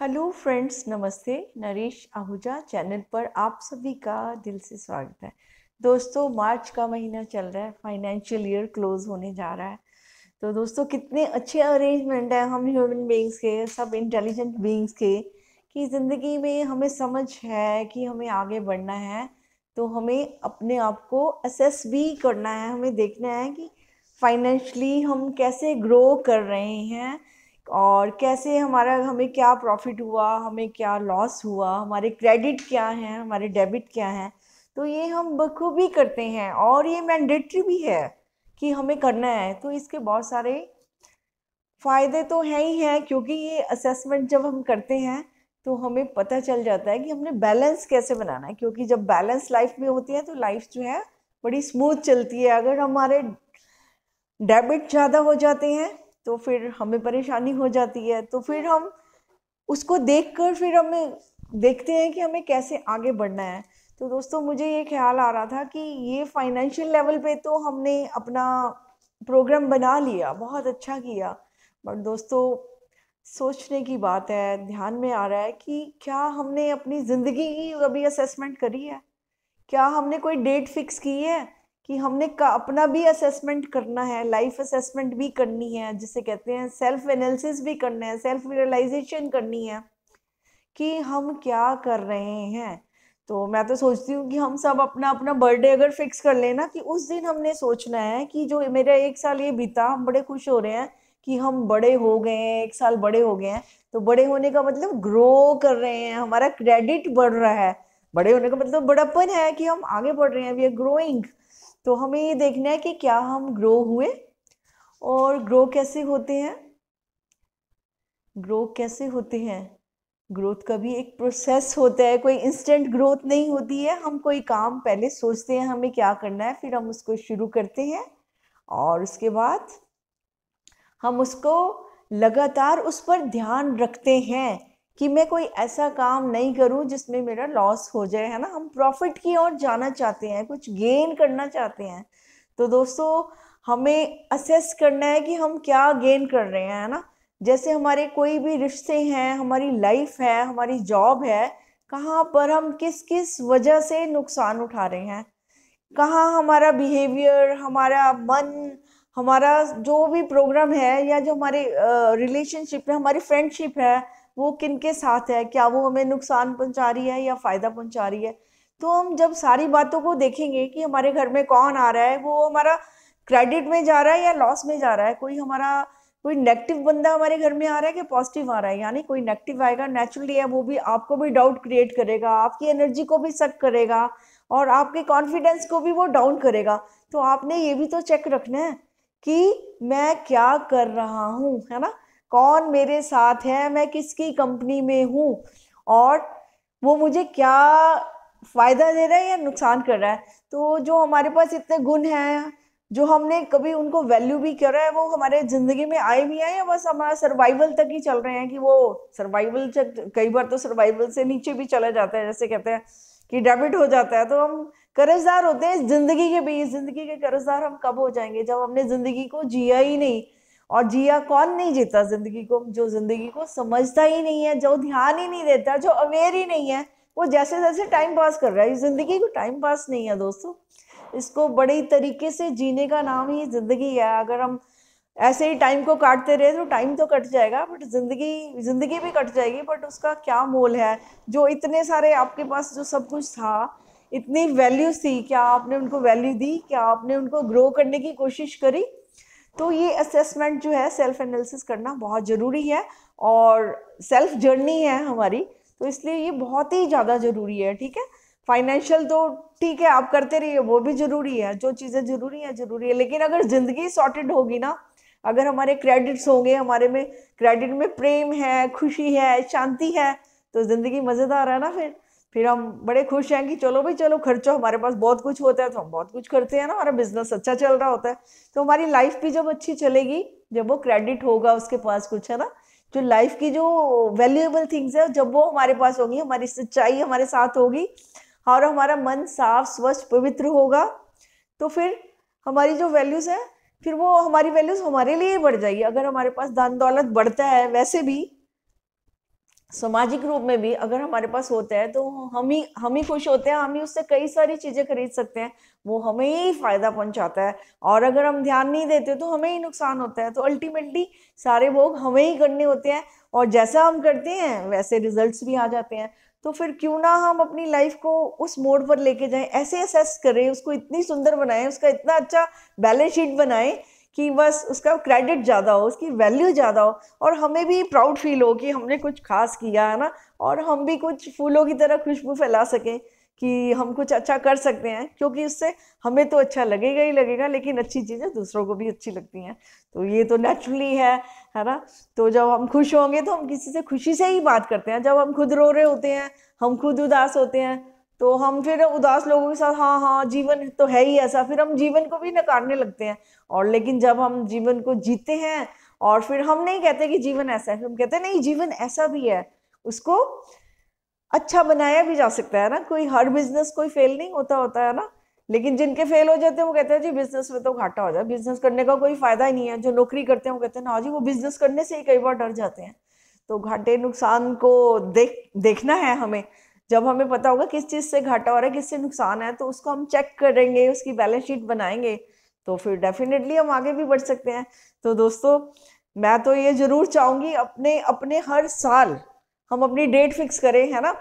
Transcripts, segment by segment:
Hello friends, नमस्ते। Naresh Ahuja channel पर आप सभी का दिल से स्वागत है। दोस्तों, मार्च का महीना चल रहा है, फाइनेंशियल ईयर क्लोज होने जा रहा है। तो दोस्तों, कितने अच्छे अरेंजमेंट है हम ह्यूमन बीइंग्स के, सब इंटेलिजेंट बीइंग्स के, कि ज़िंदगी में हमें समझ है कि हमें आगे बढ़ना है। तो हमें अपने आप को असेस भी करना है, हमें देखना है कि फाइनेंशली हम कैसे ग्रो कर रहे हैं और कैसे हमें क्या प्रॉफिट हुआ, हमें क्या लॉस हुआ, हमारे क्रेडिट क्या हैं, हमारे डेबिट क्या हैं। तो ये हम बखूबी करते हैं और ये मैंडेटरी भी है कि हमें करना है। तो इसके बहुत सारे फ़ायदे तो हैं ही हैं, क्योंकि ये असेसमेंट जब हम करते हैं तो हमें पता चल जाता है कि हमने बैलेंस कैसे बनाना है। क्योंकि जब बैलेंस लाइफ में होती है तो लाइफ जो है बड़ी स्मूथ चलती है। अगर हमारे डेबिट ज़्यादा हो जाते हैं तो फिर हमें परेशानी हो जाती है। तो फिर हम उसको देखकर फिर हमें देखते हैं कि हमें कैसे आगे बढ़ना है। तो दोस्तों, मुझे ये ख्याल आ रहा था कि ये फाइनेंशियल लेवल पे तो हमने अपना प्रोग्राम बना लिया, बहुत अच्छा किया। बट दोस्तों, सोचने की बात है, ध्यान में आ रहा है कि क्या हमने अपनी ज़िंदगी की अभी असेसमेंट करी है? क्या हमने कोई डेट फिक्स की है कि हमने अपना भी असेसमेंट करना है, लाइफ असेसमेंट भी करनी है, जिसे कहते हैं सेल्फ एनालिसिस भी करना है, सेल्फ रियलाइजेशन करनी है कि हम क्या कर रहे हैं। तो मैं तो सोचती हूँ कि हम सब अपना अपना बर्थडे अगर फिक्स कर लेना कि उस दिन हमने सोचना है कि जो मेरा एक साल ये बीता, हम बड़े खुश हो रहे हैं कि हम बड़े हो गए हैं, एक साल बड़े हो गए हैं। तो बड़े होने का मतलब ग्रो कर रहे हैं, हमारा क्रेडिट बढ़ रहा है। बड़े होने का मतलब बड़प्पन है कि हम आगे बढ़ रहे हैं, वी आर ग्रोइंग। तो हमें ये देखना है कि क्या हम ग्रो हुए। और ग्रो कैसे होते हैं? ग्रो कैसे होते हैं? ग्रोथ का भी एक प्रोसेस होता है, कोई इंस्टेंट ग्रोथ नहीं होती है। हम कोई काम पहले सोचते हैं हमें क्या करना है, फिर हम उसको शुरू करते हैं और उसके बाद हम उसको लगातार उस पर ध्यान रखते हैं कि मैं कोई ऐसा काम नहीं करूं जिसमें मेरा लॉस हो जाए, है ना। हम प्रॉफिट की ओर जाना चाहते हैं, कुछ गेन करना चाहते हैं। तो दोस्तों, हमें असेस करना है कि हम क्या गेन कर रहे हैं, है ना। जैसे हमारे कोई भी रिश्ते हैं, हमारी लाइफ है, हमारी जॉब है, कहाँ पर हम किस किस वजह से नुकसान उठा रहे हैं, कहाँ हमारा बिहेवियर, हमारा मन, हमारा जो भी प्रोग्राम है, या जो हमारे रिलेशनशिप है, हमारी फ्रेंडशिप है, वो किन के साथ है, क्या वो हमें नुकसान पहुंचा रही है या फ़ायदा पहुंचा रही है। तो हम जब सारी बातों को देखेंगे कि हमारे घर में कौन आ रहा है, वो हमारा क्रेडिट में जा रहा है या लॉस में जा रहा है, कोई नेगेटिव बंदा हमारे घर में आ रहा है कि पॉजिटिव आ रहा है। यानी कोई नेगेटिव आएगा, नेचुरली है, वो भी आपको भी डाउट क्रिएट करेगा, आपकी एनर्जी को भी सक करेगा और आपके कॉन्फिडेंस को भी वो डाउन करेगा। तो आपने ये भी तो चेक रखना है कि मैं क्या कर रहा हूँ, है ना। कौन मेरे साथ है, मैं किसकी कंपनी में हूँ और वो मुझे क्या फायदा दे रहा है या नुकसान कर रहा है। तो जो हमारे पास इतने गुण हैं, जो हमने कभी उनको वैल्यू भी करा है, वो हमारे जिंदगी में आए भी हैं या बस हमारा सर्वाइवल तक ही चल रहे हैं कि वो सर्वाइवल, कई बार तो सर्वाइवल से नीचे भी चला जाता है, जैसे कहते हैं कि डेबिट हो जाता है। तो हम कर्जदार होते हैं जिंदगी के भी। जिंदगी के कर्जदार हम कब हो जाएंगे? जब हमने जिंदगी को जिया ही नहीं। और जिया कौन नहीं जीता जिंदगी को? जो जिंदगी को समझता ही नहीं है, जो ध्यान ही नहीं देता, जो अवेयर ही नहीं है, वो जैसे जैसे टाइम पास कर रहा है। जिंदगी को टाइम पास नहीं है दोस्तों, इसको बड़े तरीके से जीने का नाम ही जिंदगी है। अगर हम ऐसे ही टाइम को काटते रहे तो टाइम तो कट जाएगा, बट जिंदगी जिंदगी भी कट जाएगी, बट उसका क्या मोल है? जो इतने सारे आपके पास जो सब कुछ था, इतनी वैल्यूज थी, क्या आपने उनको वैल्यू दी? क्या आपने उनको ग्रो करने की कोशिश करी? तो ये असेसमेंट जो है, सेल्फ एनालिसिस करना बहुत ज़रूरी है और सेल्फ जर्नी है हमारी। तो इसलिए ये बहुत ही ज़्यादा ज़रूरी है, ठीक है। फाइनेंशियल तो ठीक है, आप करते रहिए, वो भी ज़रूरी है, जो चीज़ें ज़रूरी है, लेकिन अगर ज़िंदगी सॉर्टेड होगी ना, अगर हमारे क्रेडिट्स होंगे, हमारे में क्रेडिट में प्रेम है, खुशी है, शांति है, तो ज़िंदगी मज़ेदार है ना। फिर हम बड़े खुश हैं कि चलो भाई चलो, खर्चो, हमारे पास बहुत कुछ होता है तो हम बहुत कुछ करते हैं ना, हमारा बिजनेस अच्छा चल रहा होता है। तो हमारी लाइफ भी जब अच्छी चलेगी, जब वो क्रेडिट होगा उसके पास कुछ, है ना, जो लाइफ की जो वैल्यूएबल थिंग्स है, जब वो हमारे पास होगी, हमारी सच्चाई हमारे साथ होगी और हमारा मन साफ स्वच्छ पवित्र होगा, तो फिर हमारी जो वैल्यूज है, फिर वो हमारी वैल्यूज हमारे लिए बढ़ जाएगी। अगर हमारे पास धन दौलत बढ़ता है वैसे भी, सामाजिक रूप में भी अगर हमारे पास होता है तो हम ही खुश होते हैं, हम ही उससे कई सारी चीजें खरीद सकते हैं, वो हमें ही फायदा पहुंचाता है। और अगर हम ध्यान नहीं देते तो हमें ही नुकसान होता है। तो अल्टीमेटली सारे भोग हमें ही करने होते हैं, और जैसा हम करते हैं वैसे रिजल्ट्स भी आ जाते हैं। तो फिर क्यों ना हम अपनी लाइफ को उस मोड पर लेके जाएं, ऐसे असेस करें, उसको इतनी सुंदर बनाएं, उसका इतना अच्छा बैलेंस शीट बनाएं कि बस उसका क्रेडिट ज़्यादा हो, उसकी वैल्यू ज़्यादा हो, और हमें भी प्राउड फील हो कि हमने कुछ खास किया है ना, और हम भी कुछ फूलों की तरह खुशबू फैला सकें कि हम कुछ अच्छा कर सकते हैं। क्योंकि उससे हमें तो अच्छा लगेगा ही लगेगा, लेकिन अच्छी चीज़ें दूसरों को भी अच्छी लगती हैं। तो ये तो नेचुरली है ना। तो जब हम खुश होंगे तो हम किसी से खुशी से ही बात करते हैं। जब हम खुद रो रहे होते हैं, हम खुद उदास होते हैं, तो हम फिर उदास लोगों के साथ हाँ हाँ जीवन तो है ही ऐसा, फिर हम जीवन को भी नकारने लगते हैं। और लेकिन जब हम जीवन को जीते हैं, और फिर हम नहीं कहते कि जीवन ऐसा है, फिर हम कहते हैं नहीं जीवन ऐसा भी है, उसको अच्छा बनाया भी जा सकता है ना। कोई हर बिजनेस कोई फेल नहीं होता है ना। लेकिन जिनके फेल हो जाते हैं वो कहते हैं जी बिजनेस में तो घाटा हो जाए, बिजनेस करने का कोई फायदा ही नहीं है। जो नौकरी करते हैं वो कहते हैं ना जी वो बिजनेस करने से ही कई बार डर जाते हैं। तो घाटे नुकसान को देखना है हमें। जब हमें पता होगा किस चीज़ से घाटा हो रहा है, किससे नुकसान है, तो उसको हम चेक करेंगे, उसकी बैलेंस शीट बनाएंगे, तो फिर डेफिनेटली हम आगे भी बढ़ सकते हैं। तो दोस्तों मैं तो ये जरूर चाहूंगी अपने अपने हर साल हम अपनी डेट फिक्स करें, है ना।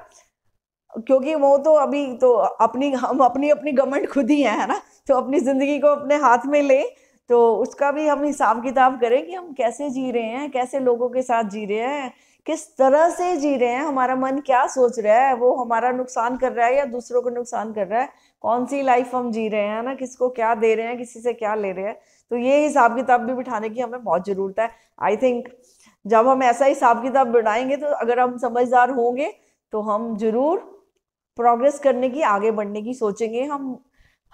क्योंकि वो तो अभी तो हम अपनी अपनी गवर्नमेंट खुद ही है ना। तो अपनी जिंदगी को अपने हाथ में ले, तो उसका भी हम हिसाब किताब करें कि हम कैसे जी रहे हैं, कैसे लोगों के साथ जी रहे हैं, किस तरह से जी रहे हैं, हमारा मन क्या सोच रहा है, वो हमारा नुकसान कर रहा है या दूसरों को नुकसान कर रहा है, कौन सी लाइफ हम जी रहे हैं ना, किसको क्या दे रहे हैं, किसी से क्या ले रहे हैं। तो ये हिसाब किताब भी बिठाने की हमें बहुत जरूरत है। आई थिंक जब हम ऐसा हिसाब किताब बढ़ाएंगे, तो अगर हम समझदार होंगे तो हम जरूर प्रोग्रेस करने की, आगे बढ़ने की सोचेंगे। हम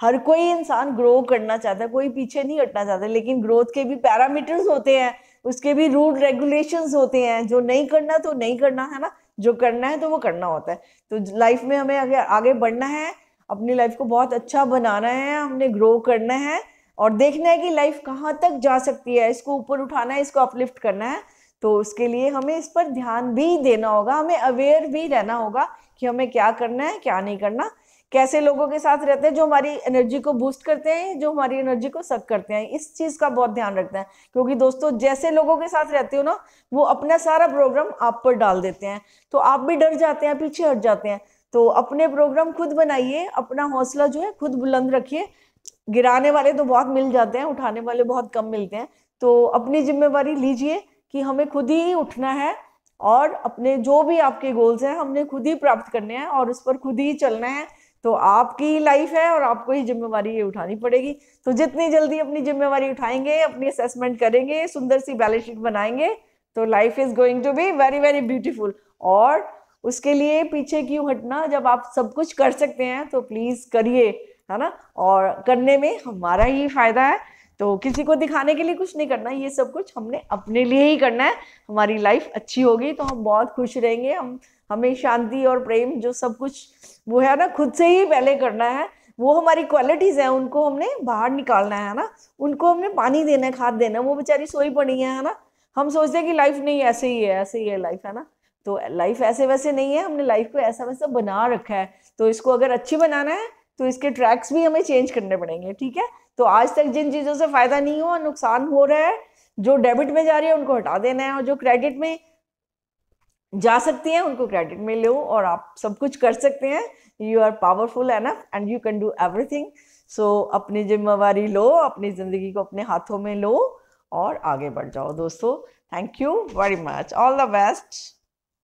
हर कोई इंसान ग्रो करना चाहता है, कोई पीछे नहीं हटना चाहता, लेकिन ग्रोथ के भी पैरामीटर्स होते हैं, उसके भी रूल रेगुलेशंस होते हैं। जो नहीं करना तो नहीं करना है ना, जो करना है तो वो करना होता है। तो लाइफ में हमें आगे आगे बढ़ना है, अपनी लाइफ को बहुत अच्छा बनाना है, हमने ग्रो करना है, और देखना है कि लाइफ कहाँ तक जा सकती है, इसको ऊपर उठाना है, इसको अपलिफ्ट करना है। तो उसके लिए हमें इस पर ध्यान भी देना होगा, हमें अवेयर भी रहना होगा कि हमें क्या करना है क्या नहीं करना, कैसे लोगों के साथ रहते हैं जो हमारी एनर्जी को बूस्ट करते हैं, जो हमारी एनर्जी को सक करते हैं, इस चीज का बहुत ध्यान रखना है। क्योंकि दोस्तों जैसे लोगों के साथ रहते हो ना, वो अपना सारा प्रोग्राम आप पर डाल देते हैं, तो आप भी डर जाते हैं, पीछे हट जाते हैं। तो अपने प्रोग्राम खुद बनाइए, अपना हौसला जो है खुद बुलंद रखिए। गिराने वाले तो बहुत मिल जाते हैं, उठाने वाले बहुत कम मिलते हैं। तो अपनी जिम्मेवारी लीजिए कि हमें खुद ही उठना है, और अपने जो भी आपके गोल्स हैं हमने खुद ही प्राप्त करने हैं, और उस पर खुद ही चलना है। तो आपकी लाइफ है और आपको ही जिम्मेवारी ये उठानी पड़ेगी। तो जितनी जल्दी अपनी जिम्मेवारी उठाएंगे, अपनी असेसमेंट करेंगे, सुंदर सी बैलेंस शीट बनाएंगे, तो life is going to be very very beautiful. और उसके लिए पीछे क्यों हटना, जब आप सब कुछ कर सकते हैं तो प्लीज करिए, है ना। और करने में हमारा ही फायदा है। तो किसी को दिखाने के लिए कुछ नहीं करना, ये सब कुछ हमने अपने लिए ही करना है। हमारी लाइफ अच्छी होगी तो हम बहुत खुश रहेंगे। हमें शांति और प्रेम जो सब कुछ वो है ना, खुद से ही पहले करना है। वो हमारी क्वालिटीज हैं, उनको हमने बाहर निकालना है ना। उनको हमने पानी देना है, खाद देना है। वो बेचारी सोई पड़ी है ना। हम सोचते हैं कि लाइफ नहीं ऐसे ही है, ऐसे ही है लाइफ, है ना। तो लाइफ ऐसे वैसे नहीं है, हमने लाइफ को ऐसा वैसा बना रखा है। तो इसको अगर अच्छी बनाना है तो इसके ट्रैक्स भी हमें चेंज करने पड़ेंगे, ठीक है। तो आज तक जिन चीजों से फायदा नहीं हुआ, नुकसान हो रहा है, जो डेबिट में जा रही है उनको हटा देना है, और जो क्रेडिट में जा सकती हैं उनको क्रेडिट में लो, और आप सब कुछ कर सकते हैं। You are powerful enough and you can do everything. So अपनी जिम्मेवारी लो, अपनी जिंदगी को अपने हाथों में लो और आगे बढ़ जाओ दोस्तों। Thank you very much, all the best.